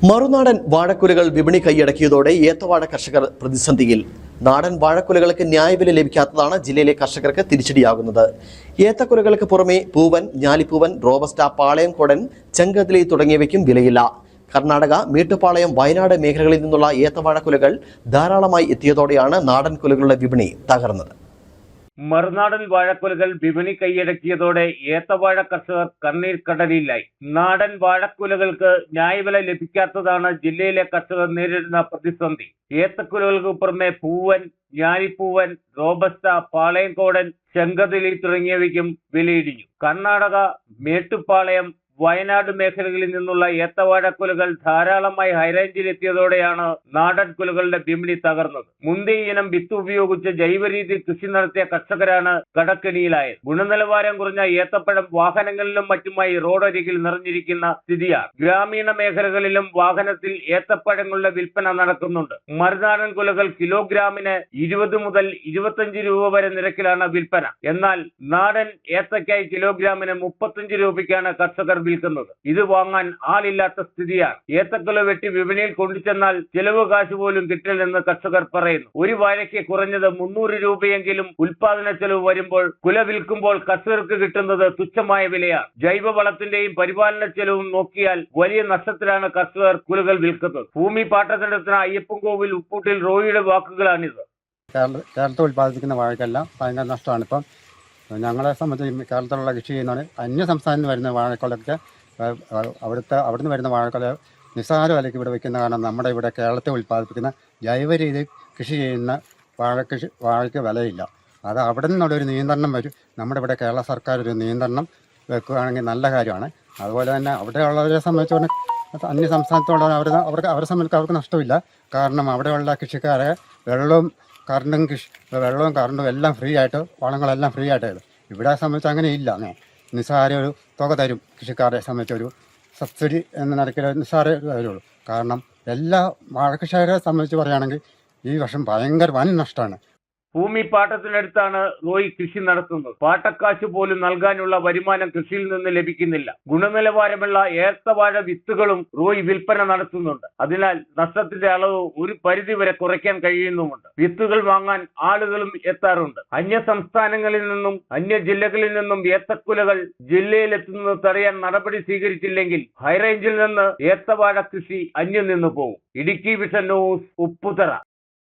മറുനാടൻ വാഴക്കുലകൾ വിപണി കൈയടക്കിയതോടെ ഏത്തവാഴ കർഷകർ പ്രതിസന്ധിയിൽ. നാടൻ വാഴക്കുലകൾക്ക് ന്യായവില ലഭിക്കാത്തതാണ് ജില്ലയിലെ കർഷകർക്ക് തിരിച്ചടിയാകുന്നത്. ഏത്തക്കുലകൾക്ക് പുറമെ പൂവൻ, ഞാലിപ്പൂവൻ, റോബസ്റ്റ, പാളയംകോടൻ, ചെങ്കതിലി തുടങ്ങിയവയ്ക്കും വിലയില്ല. കർണാടക, മേട്ടുപ്പാളയം, വയനാട് മേഖലകളിൽ നിന്നുള്ള ഏത്തവാഴക്കുലകൾ ധാരാളമായി എത്തിയതോടെയാണ് നാടൻ കുലകളുടെ വിപണി തകർന്നത്. മറുനാടൻ വാഴക്കുലകൾ വിപണി കൈയടക്കിയതോടെ ഏത്തവാഴ കർഷകർ കണ്ണീർ കടലിലായി. നാടൻ വാഴക്കുലകൾക്ക് ന്യായവില ലഭിക്കാത്തതാണ് ജില്ലയിലെ കർഷകർ നേരിടുന്ന പ്രതിസന്ധി. ഏത്തക്കുലകൾക്ക് പുറമെ പൂവൻ, ഞാലിപ്പൂവൻ, റോബസ്റ്റ, പാളയംകോടൻ, ചെങ്കതിലി തുടങ്ങിയവയ്ക്കും വിലയിടിഞ്ഞു. കർണാടക, മേട്ടുപ്പാളയം, വയനാട് മേഖലകളിൽ നിന്നുള്ള ഏത്തവാഴക്കുലകൾ ധാരാളമായി ഹൈറേഞ്ചിൽ എത്തിയതോടെയാണ് നാടൻ കുലകളുടെ വിപണി തകർന്നത്. മുന്തിയ ഇനം വിത്ത് ഉപയോഗിച്ച് ജൈവരീതി കൃഷി നടത്തിയ കർഷകരാണ് കടക്കെണിയിലായത്. ഗുണനിലവാരം കുറഞ്ഞ ഏത്തപ്പഴം വാഹനങ്ങളിലും മറ്റുമായി റോഡരികിൽ നിറഞ്ഞിരിക്കുന്ന സ്ഥിതിയാണ്. ഗ്രാമീണ മേഖലകളിലും വാഹനത്തിൽ ഏത്തപ്പഴങ്ങളുടെ വിൽപ്പന നടക്കുന്നുണ്ട്. മറുനാടൻ കുലകൾ കിലോഗ്രാമിന് 20 മുതൽ 25 രൂപ വരെ നിരക്കിലാണ് വിൽപ്പന. എന്നാൽ നാടൻ ഏത്തയ്ക്കായി കിലോഗ്രാമിന് 35 രൂപയ്ക്കാണ് കർഷകർ വിൽക്കുന്നത്. ഇത് വാങ്ങാൻ ആളില്ലാത്ത സ്ഥിതിയാണ്. ഏത്തക്കുല വെട്ടി വിപണിയിൽ കൊണ്ടുചെന്നാൽ ചെലവ് കാശ് പോലും കിട്ടില്ലെന്ന് കർഷകർ പറയുന്നു. ഒരു വാഴയ്ക്ക് കുറഞ്ഞത് 300 രൂപയെങ്കിലും ഉൽപാദന ചെലവ് വരുമ്പോൾ കുല വിൽക്കുമ്പോൾ കർഷകർക്ക് കിട്ടുന്നത് തുച്ഛമായ വിലയാണ്. ജൈവ വളത്തിന്റെയും പരിപാലന ചെലവും നോക്കിയാൽ വലിയ നഷ്ടത്തിലാണ് കർഷകർ കുലകൾ വിൽക്കുന്നത്. ഭൂമി പാട്ടത്തിനെടുത്ത അയ്യപ്പൻകോവിൽ ഉപ്പൂട്ടിൽ റോയിയുടെ വാക്കുകളാണിത്. കേരളത്തിൽ ഉൽപ്പാദിപ്പിക്കുന്ന വാഴക്കെല്ലാം ഭയങ്കര നഷ്ടമാണ്. ഇപ്പം ഞങ്ങളെ സംബന്ധിച്ച് കേരളത്തിലുള്ള കൃഷി ചെയ്യുന്നതാണ്. അന്യ സംസ്ഥാനത്ത് നിന്ന് വരുന്ന വാഴക്കൊലയ്ക്ക് അവിടുന്ന് വരുന്ന വാഴക്കൊല നിസ്സാര വിലയ്ക്ക് ഇവിടെ വയ്ക്കുന്ന കാരണം നമ്മുടെ ഇവിടെ കേരളത്തിൽ ഉൽപ്പാദിപ്പിക്കുന്ന ജൈവ രീതി കൃഷി ചെയ്യുന്ന വാഴയ്ക്ക് വിലയില്ല. അത് അവിടെ നിന്നുള്ളൊരു നിയന്ത്രണം വരും. നമ്മുടെ ഇവിടെ കേരള സർക്കാർ ഒരു നിയന്ത്രണം വെക്കുകയാണെങ്കിൽ നല്ല കാര്യമാണ്. അതുപോലെ തന്നെ അവിടെയുള്ളവരെ സംബന്ധിച്ചുകൊണ്ട് അന്യ സംസ്ഥാനത്തുള്ള അവരെ സംബന്ധിച്ച് അവർക്ക് നഷ്ടമില്ല. കാരണം അവിടെയുള്ള കൃഷിക്കാരെ വെള്ളവും കറണ്ടും എല്ലാം ഫ്രീ ആയിട്ട്, വളങ്ങളെല്ലാം ഫ്രീ ആയിട്ട് തരും. ഇവിടെ സംബന്ധിച്ച് അങ്ങനെ ഇല്ല. നിസ്സാര ഒരു തുക തരും. കൃഷിക്കാരെ സംബന്ധിച്ച് ഒരു സബ്സിഡി എന്ന നിരക്കിൽ നിസ്സാര തരുള്ളൂ. കാരണം എല്ലാ വാഴകൃഷിക്കാരെ സംബന്ധിച്ച് പറയുകയാണെങ്കിൽ ഈ വർഷം ഭയങ്കര വൻ നഷ്ടമാണ്. ഭൂമി പാട്ടത്തിനടുത്താണ് റോയ് കൃഷി നടത്തുന്നത്. പാട്ടക്കാശ് പോലും നൽകാനുള്ള വരുമാനം കൃഷിയിൽ നിന്ന് ലഭിക്കുന്നില്ല. ഗുണനിലവാരമുള്ള ഏത്തവാഴ വിത്തുകളും റോയ് വിൽപ്പന നടത്തുന്നുണ്ട്. അതിനാൽ നഷ്ടത്തിന്റെ അളവ് ഒരു പരിധി വരെ കുറയ്ക്കാൻ കഴിയുന്നുമുണ്ട്. വിത്തുകൾ വാങ്ങാൻ ആളുകളും എത്താറുണ്ട്. അന്യ സംസ്ഥാനങ്ങളിൽ നിന്നും അന്യ ജില്ലകളിൽ നിന്നും ഏത്തക്കുലകൾ ജില്ലയിലെത്തുന്നത് തടയാൻ നടപടി സ്വീകരിച്ചില്ലെങ്കിൽ ഹൈറേഞ്ചിൽ നിന്ന് ഏത്തവാഴ കൃഷി അന്യം നിന്നു പോകും. Idukki vision news, Upputhara.